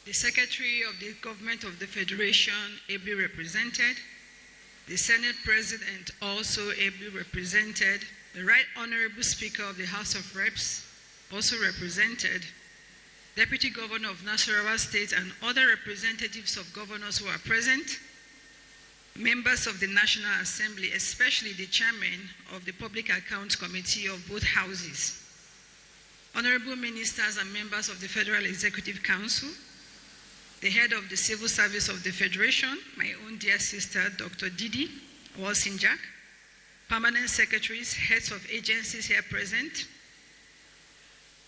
the Secretary of the Government of the Federation, ably represented, the Senate President, also ably represented, the Right Honorable Speaker of the House of Reps, also represented, Deputy Governor of Nasarawa State and other representatives of governors who are present, members of the National Assembly, especially the Chairman of the Public Accounts Committee of both houses, honorable ministers and members of the Federal Executive Council, the head of the Civil Service of the Federation, my own dear sister, Dr. Didi Walsinjak, permanent secretaries, heads of agencies here present,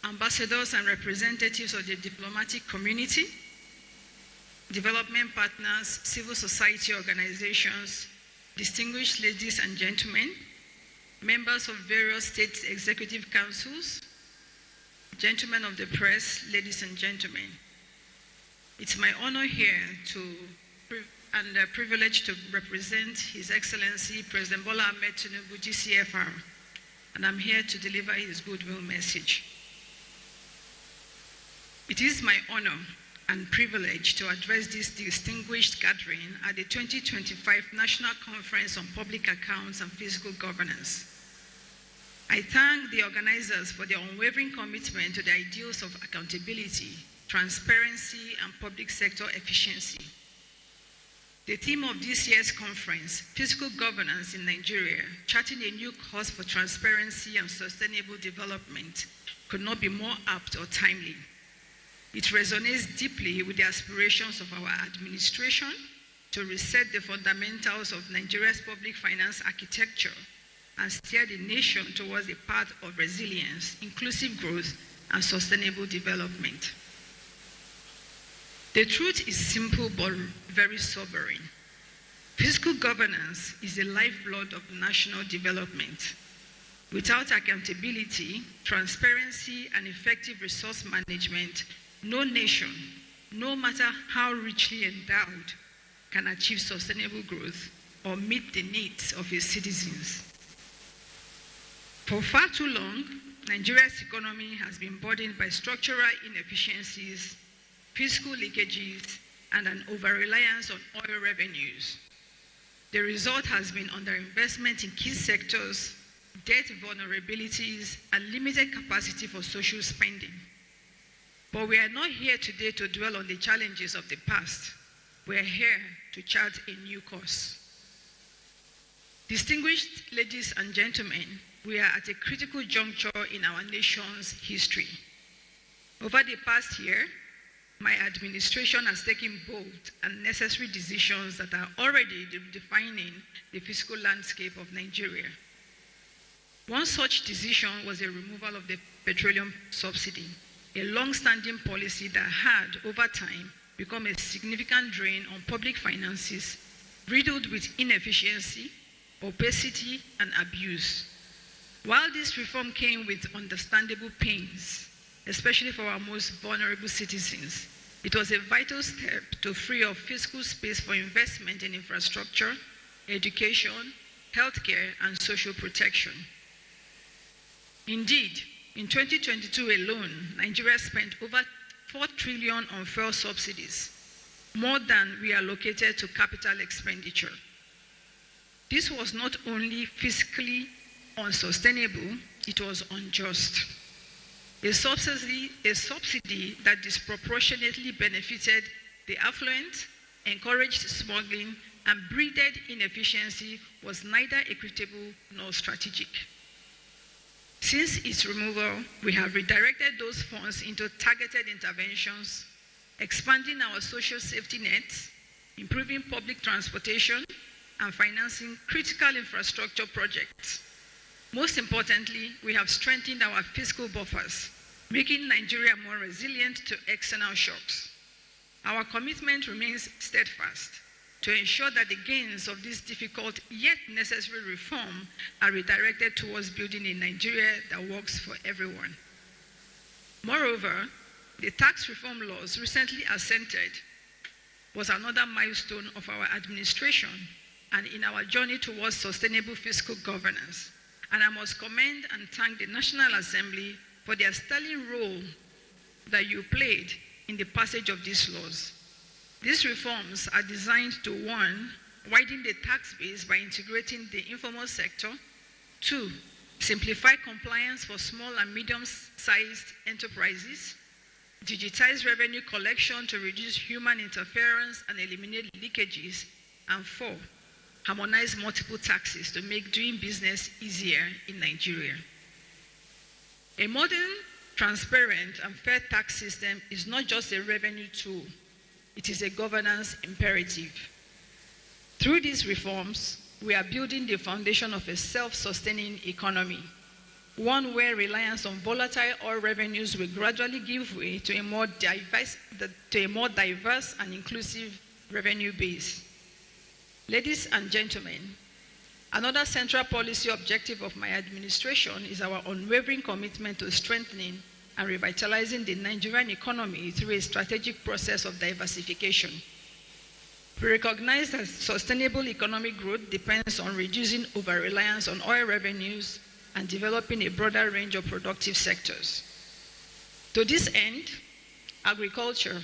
ambassadors and representatives of the diplomatic community, development partners, civil society organizations, distinguished ladies and gentlemen, members of various state executive councils, gentlemen of the press, ladies and gentlemen. It's my honor here and a privilege to represent His Excellency President Bola Ahmed Tinubu, GCFR, and I'm here to deliver his goodwill message. It is my honor and privilege to address this distinguished gathering at the 2025 National Conference on Public Accounts and Fiscal Governance. I thank the organizers for their unwavering commitment to the ideals of accountability, transparency, and public sector efficiency. The theme of this year's conference, Fiscal Governance in Nigeria, charting a new course for transparency and sustainable development, could not be more apt or timely. It resonates deeply with the aspirations of our administration to reset the fundamentals of Nigeria's public finance architecture and steer the nation towards a path of resilience, inclusive growth, and sustainable development. The truth is simple but very sobering. Fiscal governance is the lifeblood of national development. Without accountability, transparency, and effective resource management, no nation, no matter how richly endowed, can achieve sustainable growth or meet the needs of its citizens. For far too long, Nigeria's economy has been burdened by structural inefficiencies, fiscal leakages, and an over-reliance on oil revenues. The result has been underinvestment in key sectors, debt vulnerabilities, and limited capacity for social spending. But we are not here today to dwell on the challenges of the past. We are here to chart a new course. Distinguished ladies and gentlemen, we are at a critical juncture in our nation's history. Over the past year, my administration has taken bold and necessary decisions that are already defining the fiscal landscape of Nigeria. One such decision was the removal of the petroleum subsidy, a long-standing policy that had, over time, become a significant drain on public finances, riddled with inefficiency, opacity, and abuse. While this reform came with understandable pains, especially for our most vulnerable citizens, it was a vital step to free up fiscal space for investment in infrastructure, education, healthcare, and social protection. Indeed, in 2022 alone, Nigeria spent over 4 trillion on fuel subsidies, more than we allocated to capital expenditure. This was not only fiscally unsustainable, it was unjust. A subsidy that disproportionately benefited the affluent, encouraged smuggling, and breeded inefficiency was neither equitable nor strategic. Since its removal, we have redirected those funds into targeted interventions, expanding our social safety nets, improving public transportation, and financing critical infrastructure projects. Most importantly, we have strengthened our fiscal buffers, making Nigeria more resilient to external shocks. Our commitment remains steadfast to ensure that the gains of this difficult yet necessary reform are redirected towards building a Nigeria that works for everyone. Moreover, the tax reform laws recently assented was another milestone of our administration and in our journey towards sustainable fiscal governance. And I must commend and thank the National Assembly for their sterling role that you played in the passage of these laws. These reforms are designed to, 1, widen the tax base by integrating the informal sector, 2, simplify compliance for small and medium-sized enterprises, digitize revenue collection to reduce human interference and eliminate leakages, and 4, harmonize multiple taxes to make doing business easier in Nigeria. A modern, transparent, and fair tax system is not just a revenue tool, it is a governance imperative. Through these reforms, we are building the foundation of a self-sustaining economy, one where reliance on volatile oil revenues will gradually give way to a more diverse and inclusive revenue base. Ladies and gentlemen, another central policy objective of my administration is our unwavering commitment to strengthening and revitalizing the Nigerian economy through a strategic process of diversification. We recognize that sustainable economic growth depends on reducing over-reliance on oil revenues and developing a broader range of productive sectors. To this end, agriculture,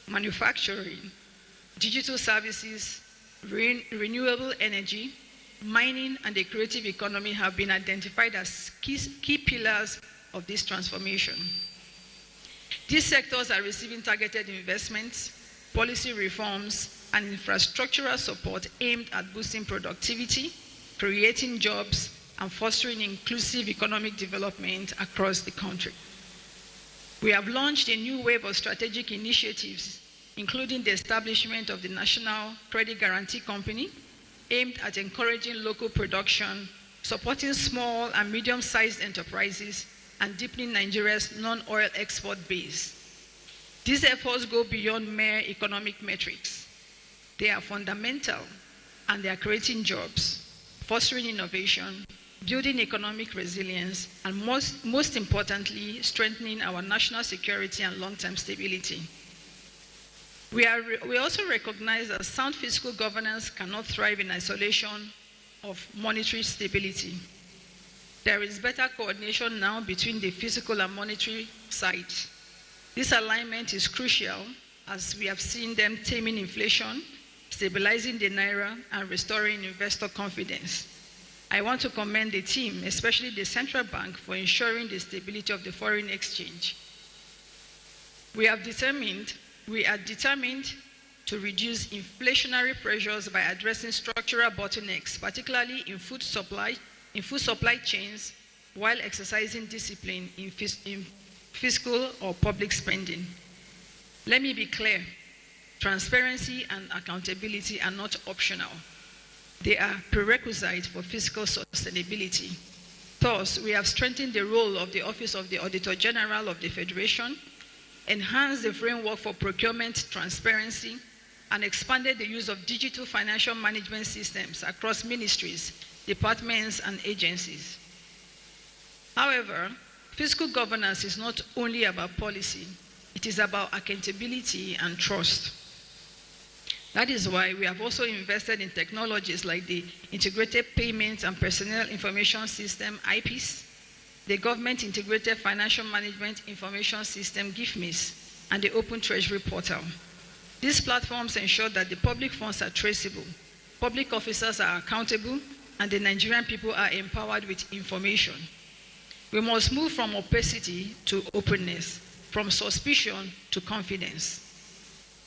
manufacturing, digital services, renewable energy, mining, and the creative economy have been identified as key pillars of this transformation. These sectors are receiving targeted investments, policy reforms, and infrastructural support aimed at boosting productivity, creating jobs, and fostering inclusive economic development across the country. We have launched a new wave of strategic initiatives, including the establishment of the National Credit Guarantee Company, aimed at encouraging local production, supporting small and medium-sized enterprises, and deepening Nigeria's non-oil export base. These efforts go beyond mere economic metrics. They are fundamental, and they are creating jobs, fostering innovation, building economic resilience, and most importantly, strengthening our national security and long-term stability. We also recognize that sound fiscal governance cannot thrive in isolation of monetary stability. There is better coordination now between the fiscal and monetary sides. This alignment is crucial as we have seen them taming inflation, stabilizing the naira, and restoring investor confidence. I want to commend the team, especially the central bank, for ensuring the stability of the foreign exchange. We are determined to reduce inflationary pressures by addressing structural bottlenecks, particularly in food supply chains, while exercising discipline in fiscal or public spending. Let me be clear, transparency and accountability are not optional. They are prerequisites for fiscal sustainability. Thus, we have strengthened the role of the Office of the Auditor General of the Federation, enhanced the framework for procurement transparency, and expanded the use of digital financial management systems across ministries, departments, and agencies. However, fiscal governance is not only about policy, it is about accountability and trust. That is why we have also invested in technologies like the Integrated Payments and Personnel Information System, IPIS, the Government Integrated Financial Management Information System, GIFMIS, and the Open Treasury Portal. These platforms ensure that the public funds are traceable, public officers are accountable, and the Nigerian people are empowered with information. We must move from opacity to openness, from suspicion to confidence.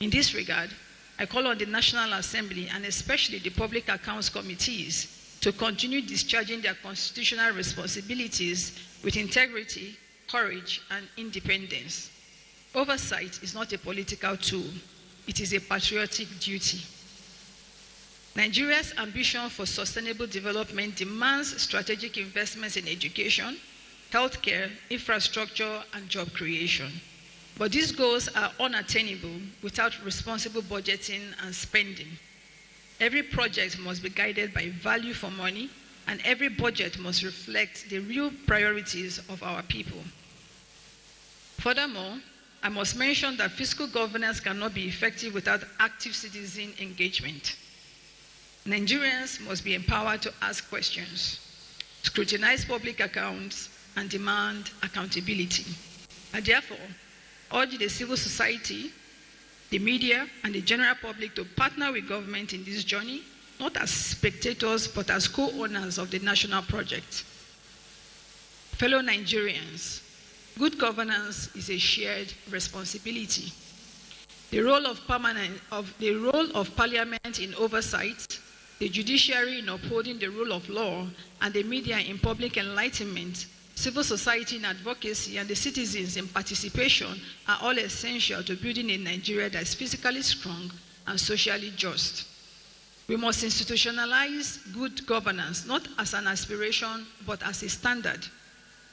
In this regard, I call on the National Assembly and especially the Public Accounts Committees to continue discharging their constitutional responsibilities with integrity, courage, and independence. Oversight is not a political tool, it is a patriotic duty. Nigeria's ambition for sustainable development demands strategic investments in education, healthcare, infrastructure, and job creation. But these goals are unattainable without responsible budgeting and spending. Every project must be guided by value for money, and every budget must reflect the real priorities of our people. Furthermore, I must mention that fiscal governance cannot be effective without active citizen engagement. Nigerians must be empowered to ask questions, scrutinize public accounts, and demand accountability. And therefore, urge the civil society, the media, and the general public to partner with government in this journey, not as spectators, but as co-owners of the national project. Fellow Nigerians, good governance is a shared responsibility. The role of Parliament in oversight, the judiciary in upholding the rule of law, and the media in public enlightenment, civil society in advocacy, and the citizens in participation are all essential to building a Nigeria that is physically strong and socially just. We must institutionalize good governance, not as an aspiration, but as a standard.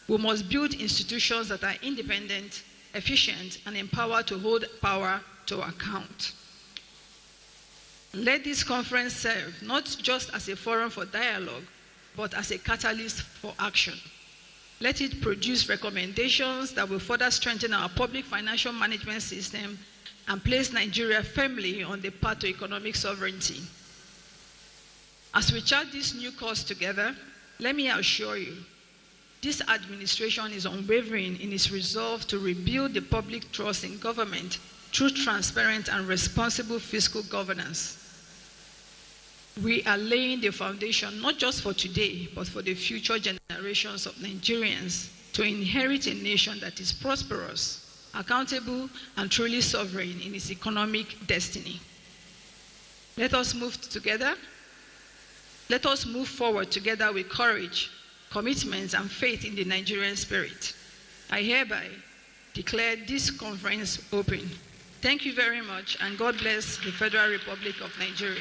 We must build institutions that are independent, efficient, and empowered to hold power to account. Let this conference serve not just as a forum for dialogue, but as a catalyst for action. Let it produce recommendations that will further strengthen our public financial management system and place Nigeria firmly on the path to economic sovereignty. As we chart this new course together, let me assure you, this administration is unwavering in its resolve to rebuild the public trust in government through transparent and responsible fiscal governance. We are laying the foundation not just for today, but for the future generations of Nigerians to inherit a nation that is prosperous, accountable, and truly sovereign in its economic destiny. Let us move together. Let us move forward together with courage, commitment, and faith in the Nigerian spirit. I hereby declare this conference open. Thank you very much, and God bless the Federal Republic of Nigeria.